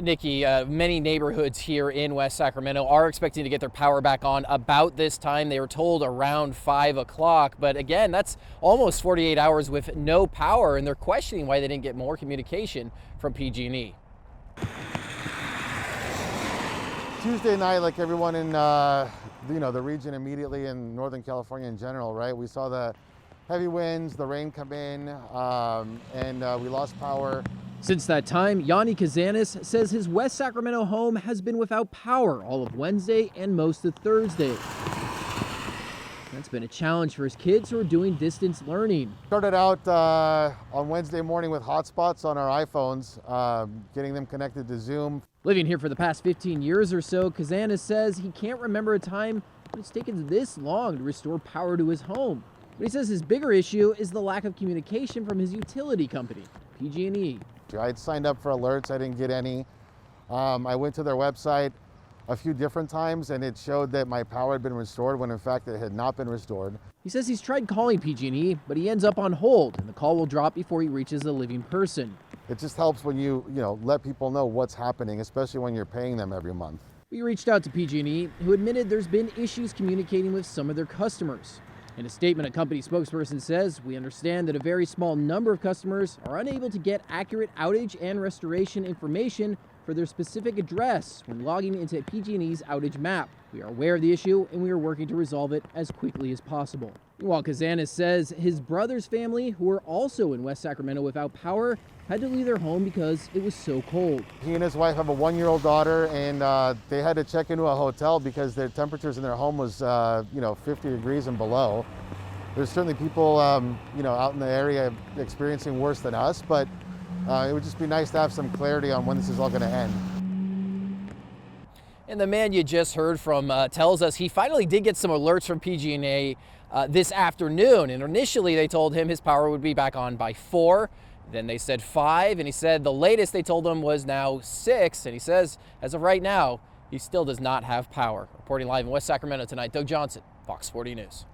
Nikki, many neighborhoods here in West Sacramento are expecting to get their power back on about this time. They were told around 5 o'clock, but again, that's almost 48 hours with no power, and they're questioning why they didn't get more communication from PG&E. Tuesday night, like everyone in the region immediately, in Northern California in general, right? We saw the heavy winds, the rain come in, and we lost power. Since that time, Yanni Kazanis says his West Sacramento home has been without power all of Wednesday and most of Thursday. That's been a challenge for his kids who are doing distance learning. Started out on Wednesday morning with hotspots on our iPhones, getting them connected to Zoom. Living here for the past 15 years or so, Kazanis says he can't remember a time when it's taken this long to restore power to his home. But he says his bigger issue is the lack of communication from his utility company, PG&E. I had signed up for alerts, I didn't get any. I went to their website a few different times and it showed that my power had been restored when in fact it had not been restored. He says he's tried calling PG&E, but he ends up on hold and the call will drop before he reaches a living person. It just helps when you let people know what's happening, especially when you're paying them every month. We reached out to PG&E, who admitted there's been issues communicating with some of their customers. In a statement, a company spokesperson says, "We understand that a very small number of customers are unable to get accurate outage and restoration information for their specific address when logging into PG&E's outage map. We are aware of the issue and we are working to resolve it as quickly as possible." While Kazanis says his brother's family, who are also in West Sacramento without power, had to leave their home because it was so cold. He and his wife have a 1-year-old daughter, and they had to check into a hotel because their temperatures in their home was 50 degrees and below. There's certainly people out in the area experiencing worse than us, but it would just be nice to have some clarity on when this is all going to end. And the man you just heard from tells us he finally did get some alerts from PG&E this afternoon. And initially they told him his power would be back on by 4. Then they said 5. And he said the latest they told him was now 6. And he says, as of right now, he still does not have power. Reporting live in West Sacramento tonight, Doug Johnson, Fox 40 News.